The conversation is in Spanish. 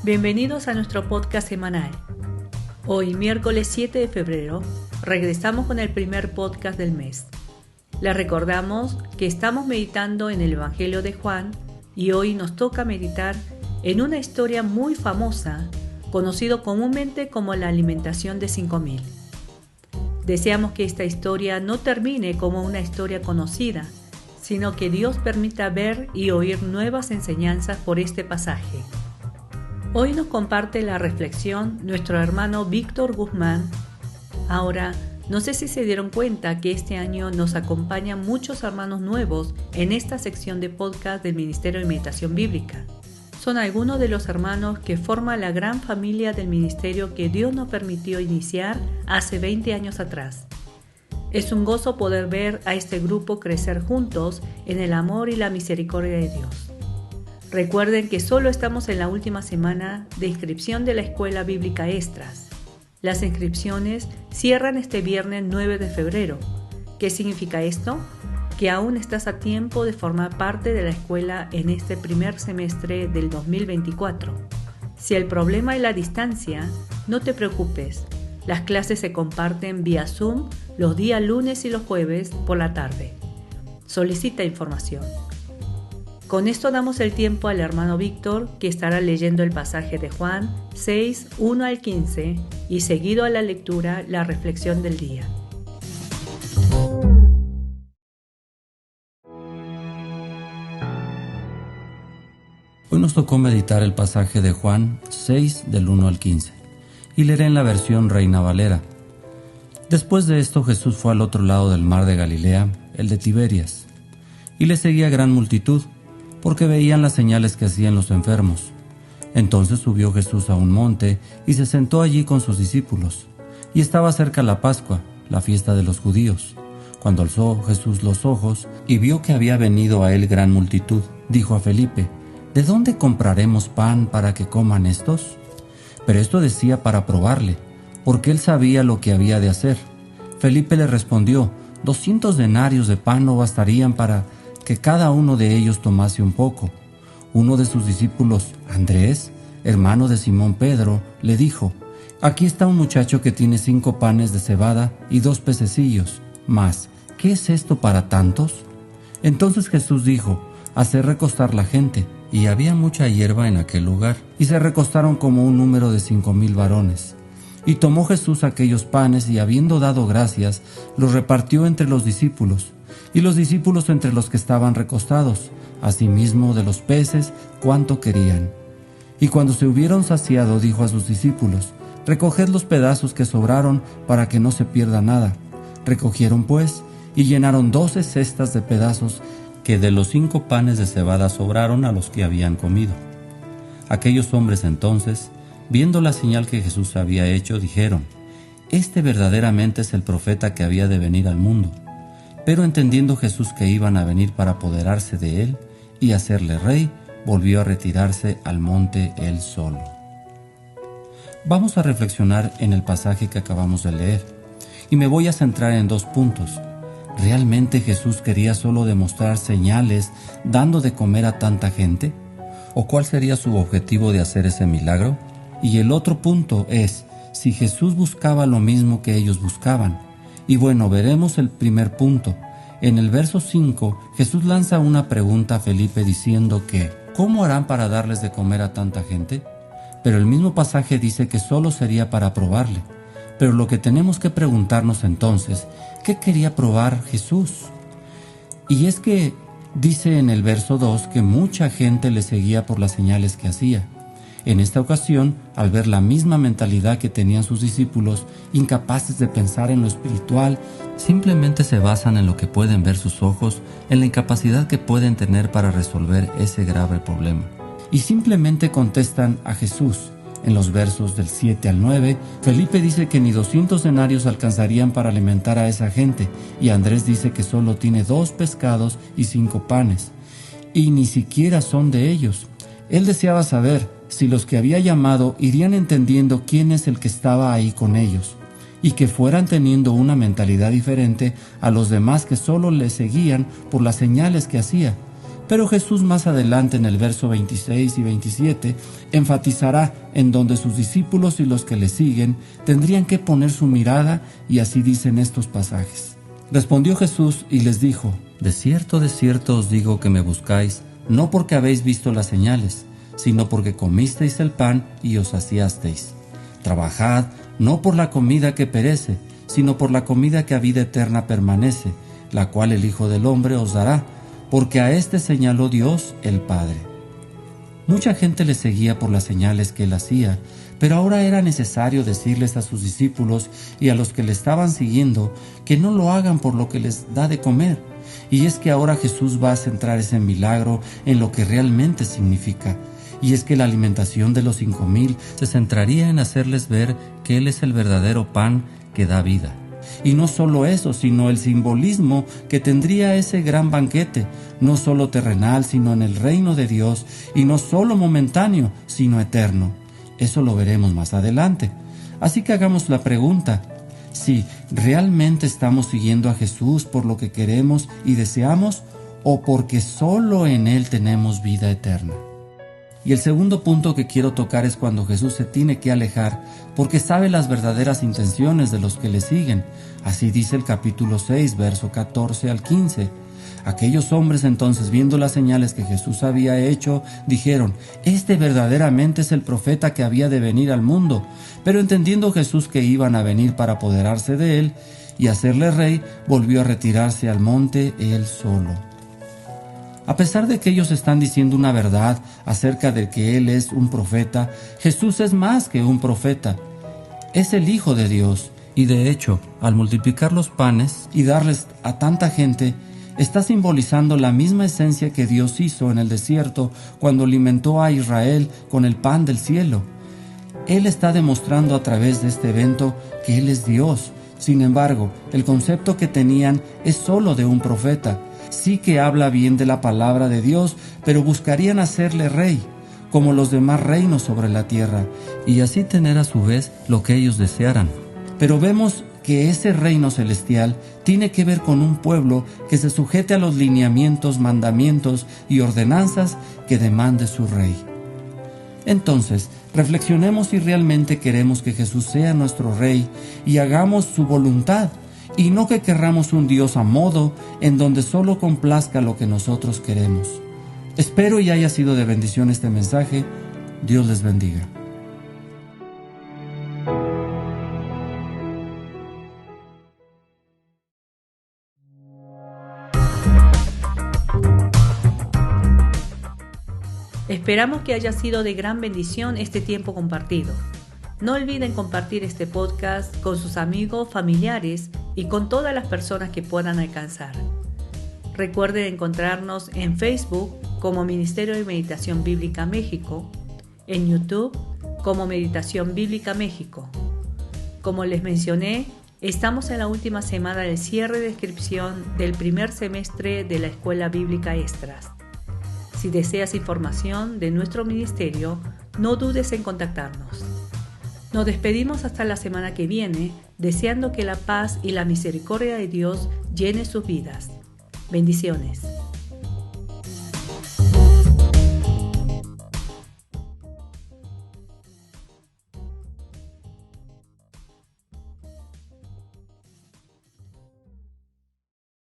Bienvenidos a nuestro podcast semanal. Hoy, miércoles 7 de febrero, regresamos con el primer podcast del mes. Les recordamos que estamos meditando en el Evangelio de Juan y hoy nos toca meditar en una historia muy famosa, conocido comúnmente como la alimentación de 5.000. Deseamos que esta historia no termine como una historia conocida, sino que Dios permita ver y oír nuevas enseñanzas por este pasaje. Hoy nos comparte la reflexión nuestro hermano Víctor Guzmán. Ahora, no sé si se dieron cuenta que este año nos acompañan muchos hermanos nuevos en esta sección de podcast del Ministerio de Meditación Bíblica. Son algunos de los hermanos que forman la gran familia del ministerio que Dios nos permitió iniciar hace 20 años atrás. Es un gozo poder ver a este grupo crecer juntos en el amor y la misericordia de Dios. Recuerden que solo estamos en la última semana de inscripción de la Escuela Bíblica Estras. Las inscripciones cierran este viernes 9 de febrero. ¿Qué significa esto? Que aún estás a tiempo de formar parte de la escuela en este primer semestre del 2024. Si el problema es la distancia, no te preocupes. Las clases se comparten vía Zoom los días lunes y los jueves por la tarde. Solicita información. Con esto damos el tiempo al hermano Víctor, que estará leyendo el pasaje de Juan 6, 1 al 15 y seguido a la lectura, la reflexión del día. Hoy nos tocó meditar el pasaje de Juan 6 del 1 al 15 y leeré en la versión Reina Valera. Después de esto Jesús fue al otro lado del mar de Galilea, el de Tiberias, y le seguía gran multitud, porque veían las señales que hacían los enfermos. Entonces subió Jesús a un monte y se sentó allí con sus discípulos. Y estaba cerca la Pascua, la fiesta de los judíos. Cuando alzó Jesús los ojos y vio que había venido a él gran multitud, dijo a Felipe: ¿De dónde compraremos pan para que coman estos? Pero esto decía para probarle, porque él sabía lo que había de hacer. Felipe le respondió: 200 denarios de pan no bastarían para que cada uno de ellos tomase un poco. Uno de sus discípulos, Andrés, hermano de Simón Pedro, le dijo: Aquí está un muchacho que tiene 5 panes de cebada y 2 pececillos. Mas, ¿qué es esto para tantos? Entonces Jesús dijo: Haced recostar la gente. Y había mucha hierba en aquel lugar, y se recostaron como un número de 5.000 varones. Y tomó Jesús aquellos panes, y habiendo dado gracias, los repartió entre los discípulos, y los discípulos entre los que estaban recostados, asimismo de los peces cuanto querían. Y cuando se hubieron saciado, dijo a sus discípulos: Recoged los pedazos que sobraron, para que no se pierda nada. Recogieron pues, y llenaron 12 cestas de pedazos que de los 5 panes de cebada sobraron a los que habían comido. Aquellos hombres entonces, viendo la señal que Jesús había hecho, dijeron: Este verdaderamente es el profeta que había de venir al mundo. Pero entendiendo Jesús que iban a venir para apoderarse de él y hacerle rey, volvió a retirarse al monte él solo. Vamos a reflexionar en el pasaje que acabamos de leer, y me voy a centrar en 2 puntos. ¿Realmente Jesús quería solo demostrar señales dando de comer a tanta gente? ¿O cuál sería su objetivo de hacer ese milagro? Y el otro punto es, si Jesús buscaba lo mismo que ellos buscaban. Y bueno, veremos el primer punto. En el verso 5, Jesús lanza una pregunta a Felipe diciendo que ¿cómo harán para darles de comer a tanta gente? Pero el mismo pasaje dice que solo sería para probarle. Pero lo que tenemos que preguntarnos entonces, ¿qué quería probar Jesús? Y es que dice en el verso 2 que mucha gente le seguía por las señales que hacía. En esta ocasión, al ver la misma mentalidad que tenían sus discípulos, incapaces de pensar en lo espiritual, simplemente se basan en lo que pueden ver sus ojos, en la incapacidad que pueden tener para resolver ese grave problema. Y simplemente contestan a Jesús. En los versos del 7 al 9, Felipe dice que ni 200 denarios alcanzarían para alimentar a esa gente, y Andrés dice que solo tiene 2 pescados y 5 panes, y ni siquiera son de ellos. Él deseaba saber si los que había llamado irían entendiendo quién es el que estaba ahí con ellos, y que fueran teniendo una mentalidad diferente a los demás que solo le seguían por las señales que hacía. Pero Jesús más adelante en el verso 26 y 27 enfatizará en donde sus discípulos y los que le siguen tendrían que poner su mirada, y así dicen estos pasajes. Respondió Jesús y les dijo: de cierto os digo que me buscáis, no porque habéis visto las señales, sino porque comisteis el pan y os saciasteis. Trabajad no por la comida que perece, sino por la comida que a vida eterna permanece, la cual el Hijo del Hombre os dará, porque a éste señaló Dios el Padre. Mucha gente le seguía por las señales que él hacía, pero ahora era necesario decirles a sus discípulos y a los que le estaban siguiendo que no lo hagan por lo que les da de comer. Y es que ahora Jesús va a centrar ese milagro en lo que realmente significa. Y es que la alimentación de los 5,000 se centraría en hacerles ver que Él es el verdadero pan que da vida. Y no solo eso, sino el simbolismo que tendría ese gran banquete, no solo terrenal, sino en el reino de Dios, y no solo momentáneo, sino eterno. Eso lo veremos más adelante. Así que hagamos la pregunta: si realmente estamos siguiendo a Jesús por lo que queremos y deseamos, o porque solo en Él tenemos vida eterna. Y el segundo punto que quiero tocar es cuando Jesús se tiene que alejar, porque sabe las verdaderas intenciones de los que le siguen. Así dice el capítulo 6, verso 14 al 15. Aquellos hombres entonces, viendo las señales que Jesús había hecho, dijeron: este verdaderamente es el profeta que había de venir al mundo. Pero entendiendo Jesús que iban a venir para apoderarse de él y hacerle rey, volvió a retirarse al monte él solo. A pesar de que ellos están diciendo una verdad acerca de que Él es un profeta, Jesús es más que un profeta. Es el Hijo de Dios. Y de hecho, al multiplicar los panes y darles a tanta gente, está simbolizando la misma esencia que Dios hizo en el desierto cuando alimentó a Israel con el pan del cielo. Él está demostrando a través de este evento que Él es Dios. Sin embargo, el concepto que tenían es solo de un profeta. Sí que habla bien de la palabra de Dios, pero buscarían hacerle rey, como los demás reinos sobre la tierra, y así tener a su vez lo que ellos desearan. Pero vemos que ese reino celestial tiene que ver con un pueblo que se sujete a los lineamientos, mandamientos y ordenanzas que demande su rey. Entonces, reflexionemos si realmente queremos que Jesús sea nuestro rey y hagamos su voluntad, y no que querramos un Dios a modo en donde solo complazca lo que nosotros queremos. Espero y haya sido de bendición este mensaje. Dios les bendiga. Esperamos que haya sido de gran bendición este tiempo compartido. No olviden compartir este podcast con sus amigos, familiares y con todas las personas que puedan alcanzar. Recuerden encontrarnos en Facebook como Ministerio de Meditación Bíblica México, en YouTube como Meditación Bíblica México. Como les mencioné, estamos en la última semana del cierre de inscripción del primer semestre de la Escuela Bíblica Extras. Si deseas información de nuestro ministerio, no dudes en contactarnos. Nos despedimos hasta la semana que viene, deseando que la paz y la misericordia de Dios llene sus vidas. Bendiciones.